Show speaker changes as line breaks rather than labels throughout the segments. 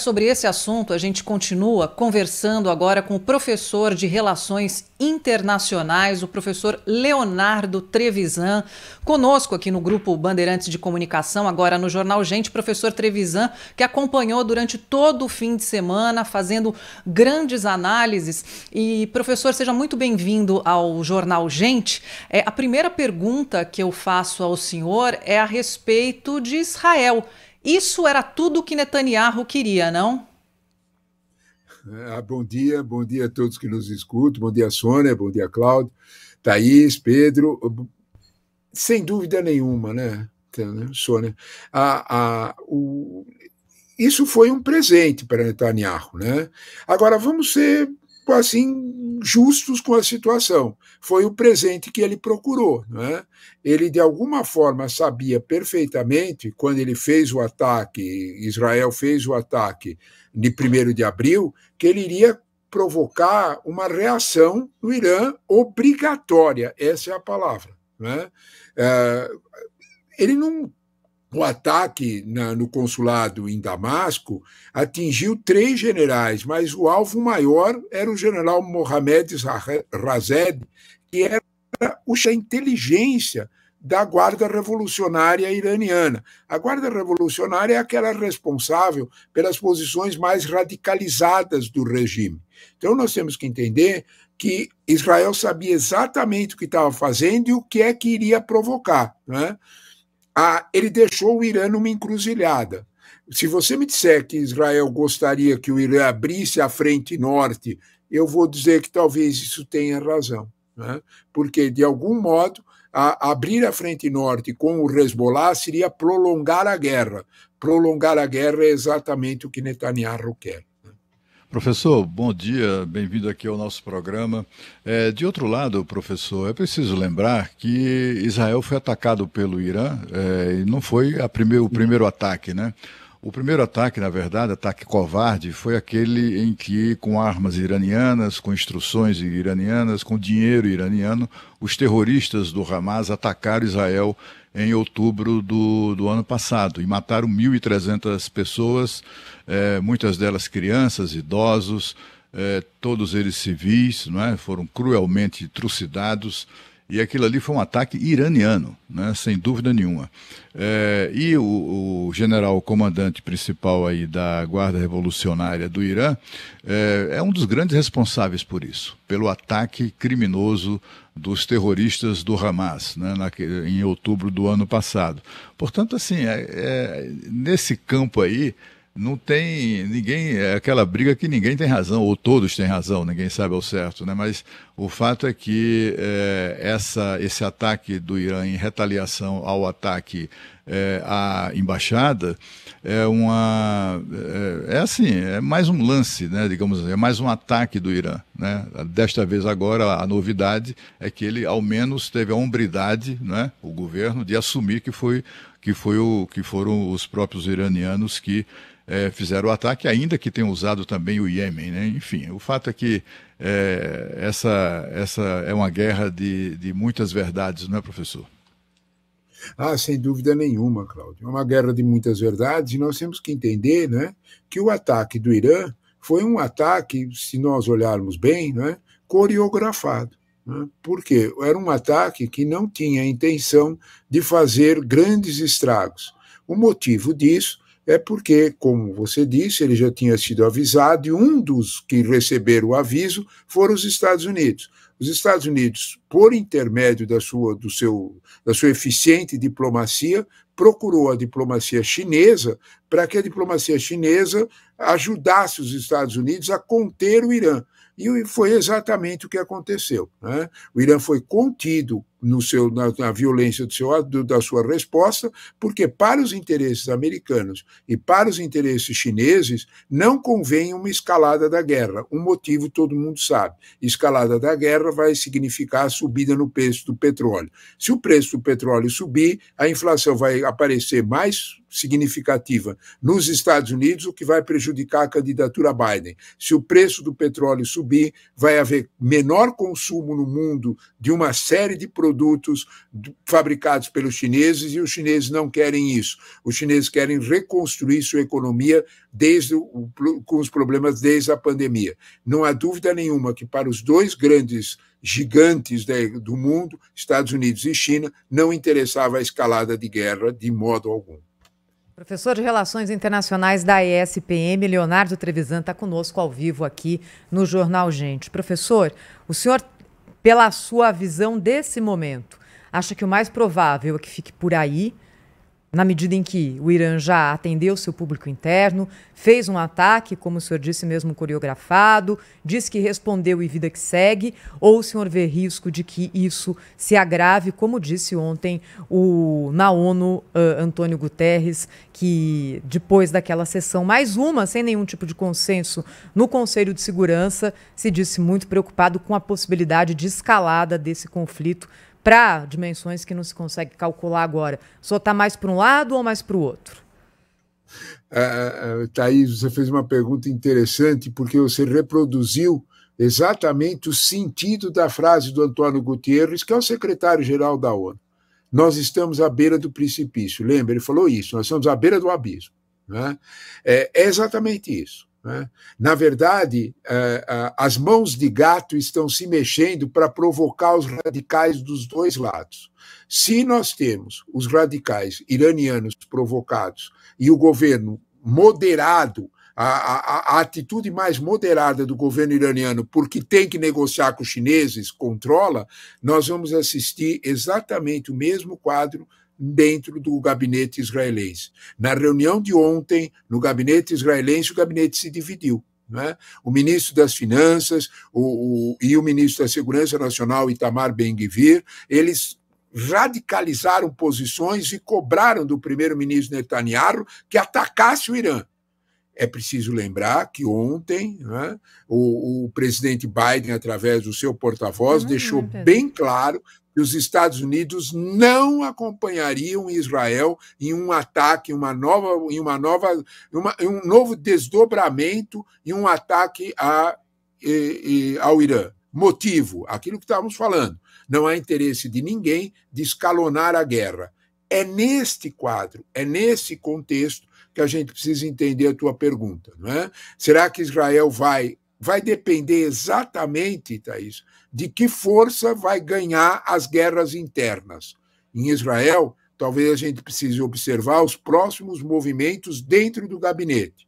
Sobre esse assunto, a gente continua conversando agora com o professor de Relações Internacionais, o professor Leonardo Trevisan, conosco aqui no Grupo Bandeirantes de Comunicação, agora no Jornal Gente. Professor Trevisan, que acompanhou durante todo o fim de semana, fazendo grandes análises. E, professor, seja muito bem-vindo ao Jornal Gente. A primeira pergunta que eu faço ao senhor é a respeito de Israel. Isso era tudo o que Netanyahu queria, não?
Bom dia a todos que nos escutam, bom dia, Sônia, bom dia, Cláudio, Thaís, Pedro, sem dúvida nenhuma, né, Sônia? Isso foi um presente para Netanyahu, né? Agora, vamos ser, assim, justos com a situação. Foi o presente que ele procurou, né? Ele, de alguma forma, sabia perfeitamente, quando ele fez o ataque, Israel fez o ataque de 1º de abril, que ele iria provocar uma reação no Irã obrigatória, essa é a palavra, né? Ele não... O ataque no consulado em Damasco atingiu 3 generais, mas o alvo maior era o general Mohammad Razed, que era a inteligência da Guarda Revolucionária Iraniana. A Guarda Revolucionária é aquela responsável pelas posições mais radicalizadas do regime. Então, nós temos que entender que Israel sabia exatamente o que estava fazendo e o que é que iria provocar, né? Ele deixou o Irã numa encruzilhada. Se você me disser que Israel gostaria que o Irã abrisse a frente norte, eu vou dizer que talvez isso tenha razão, né? Porque, de algum modo, abrir a frente norte com o Hezbollah seria prolongar a guerra. Prolongar a guerra é exatamente o que Netanyahu quer.
Professor, bom dia, bem-vindo aqui ao nosso programa. De outro lado, professor, é preciso lembrar que Israel foi atacado pelo Irã e não foi o primeiro ataque, né? O primeiro ataque, na verdade, ataque covarde, foi aquele em que, com armas iranianas, com instruções iranianas, com dinheiro iraniano, os terroristas do Hamas atacaram Israel em outubro do ano passado e mataram 1.300 pessoas, muitas delas crianças, idosos, todos eles civis, não é? Foram cruelmente trucidados. E aquilo ali foi um ataque iraniano, né, sem dúvida nenhuma. E o general, o comandante principal aí da Guarda Revolucionária do Irã, é um dos grandes responsáveis por isso, pelo ataque criminoso dos terroristas do Hamas, né, em outubro do ano passado. Portanto, assim, nesse campo aí, não tem ninguém, é aquela briga que ninguém tem razão, ou todos têm razão, ninguém sabe ao certo, né? Mas o fato é que esse ataque do Irã em retaliação ao ataque à embaixada é mais um lance, né? Digamos assim, é mais um ataque do Irã, né? Desta vez agora a novidade é que ele ao menos teve a hombridade, né? O governo de assumir que foram os próprios iranianos que fizeram o ataque, ainda que tenham usado também o Iêmen, né? Enfim, o fato é que essa é uma guerra de muitas verdades, não é, professor?
Sem dúvida nenhuma, Cláudio. É uma guerra de muitas verdades e nós temos que entender, né, que o ataque do Irã foi um ataque, se nós olharmos bem, né, coreografado. Né? Por quê? Era um ataque que não tinha a intenção de fazer grandes estragos. O motivo disso é porque, como você disse, ele já tinha sido avisado e um dos que receberam o aviso foram os Estados Unidos. Os Estados Unidos, por intermédio da sua eficiente diplomacia, procurou a diplomacia chinesa para que a diplomacia chinesa ajudasse os Estados Unidos a conter o Irã. E foi exatamente o que aconteceu, né? O Irã foi contido na violência da sua resposta, porque para os interesses americanos e para os interesses chineses não convém uma escalada da guerra. Um motivo todo mundo sabe. Escalada da guerra vai significar subida no preço do petróleo. Se o preço do petróleo subir, a inflação vai aparecer mais significativa nos Estados Unidos, o que vai prejudicar a candidatura Biden. Se o preço do petróleo subir, vai haver menor consumo no mundo de uma série de produtos fabricados pelos chineses, e os chineses não querem isso. Os chineses querem reconstruir sua economia com os problemas desde a pandemia. Não há dúvida nenhuma que para os dois grandes gigantes do mundo, Estados Unidos e China, não interessava a escalada de guerra de modo algum.
Professor de Relações Internacionais da ESPM, Leonardo Trevisan, está conosco ao vivo aqui no Jornal Gente. Professor, o senhor, pela sua visão desse momento, acha que o mais provável é que fique por aí, na medida em que o Irã já atendeu seu público interno, fez um ataque, como o senhor disse mesmo, coreografado, disse que respondeu e vida que segue, ou o senhor vê risco de que isso se agrave, como disse ontem na ONU, Antônio Guterres, que depois daquela sessão, mais uma, sem nenhum tipo de consenso, no Conselho de Segurança, se disse muito preocupado com a possibilidade de escalada desse conflito para dimensões que não se consegue calcular agora. O senhor está mais para um lado ou mais para o outro?
Thaís, você fez uma pergunta interessante, porque você reproduziu exatamente o sentido da frase do Antônio Guterres, que é o secretário-geral da ONU. Nós estamos à beira do precipício. Lembra? Ele falou isso, nós estamos à beira do abismo. Né? É exatamente isso. Né? Na verdade, as mãos de gato estão se mexendo para provocar os radicais dos dois lados. Se nós temos os radicais iranianos provocados e o governo moderado, a atitude mais moderada do governo iraniano, porque tem que negociar com os chineses, controla, nós vamos assistir exatamente o mesmo quadro dentro do gabinete israelense. Na reunião de ontem, no gabinete israelense, o gabinete se dividiu. Né? O ministro das Finanças e o ministro da Segurança Nacional, Itamar Ben-Gvir, eles radicalizaram posições e cobraram do primeiro-ministro Netanyahu que atacasse o Irã. É preciso lembrar que ontem, né, o presidente Biden, através do seu porta-voz, deixou bem claro que os Estados Unidos não acompanhariam Israel em um ataque, em um novo desdobramento, em um ataque ao Irã. Motivo, aquilo que estávamos falando, não há interesse de ninguém de escalonar a guerra. É neste quadro, é nesse contexto que a gente precisa entender a tua pergunta. Não é? Será que Israel vai depender exatamente, Thaís, de que força vai ganhar as guerras internas. Em Israel, talvez a gente precise observar os próximos movimentos dentro do gabinete.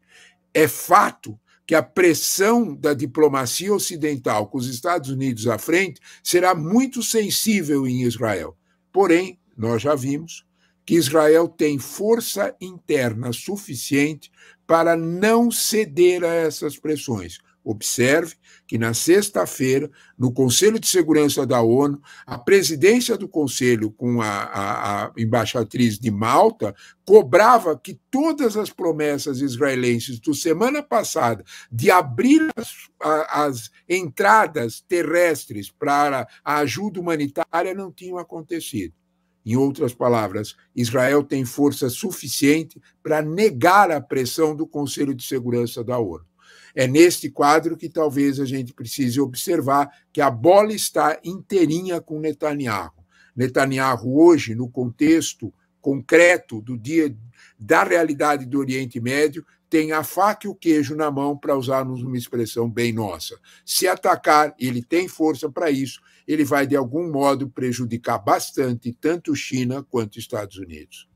É fato que a pressão da diplomacia ocidental com os Estados Unidos à frente será muito sensível em Israel. Porém, nós já vimos que Israel tem força interna suficiente para não ceder a essas pressões. Observe que na sexta-feira, no Conselho de Segurança da ONU, a presidência do Conselho, com a embaixatriz de Malta, cobrava que todas as promessas israelenses da semana passada de abrir as entradas terrestres para a ajuda humanitária não tinham acontecido. Em outras palavras, Israel tem força suficiente para negar a pressão do Conselho de Segurança da ONU. É neste quadro que talvez a gente precise observar que a bola está inteirinha com Netanyahu. Netanyahu hoje, no contexto concreto do dia da realidade do Oriente Médio, tem a faca e o queijo na mão, para usarmos uma expressão bem nossa. Se atacar, ele tem força para isso, ele vai, de algum modo, prejudicar bastante tanto China quanto Estados Unidos.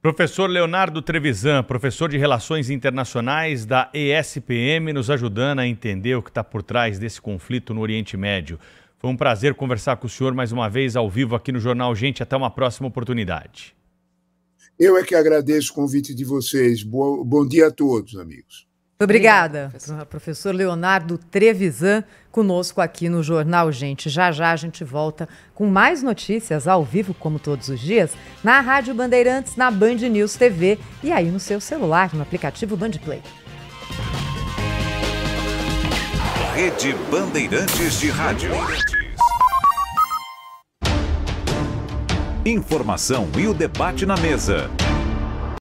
Professor Leonardo Trevisan, professor de Relações Internacionais da ESPM, nos ajudando a entender o que está por trás desse conflito no Oriente Médio. Foi um prazer conversar com o senhor mais uma vez ao vivo aqui no Jornal Gente. Até uma próxima oportunidade.
Eu é que agradeço o convite de vocês. Bom dia a todos, amigos.
Obrigada, professor Leonardo Trevisan, conosco aqui no Jornal Gente. Já já a gente volta com mais notícias ao vivo, como todos os dias, na Rádio Bandeirantes, na Band News TV e aí no seu celular, no aplicativo Bandplay.
Rede Bandeirantes de Rádio. Informação e o debate na mesa.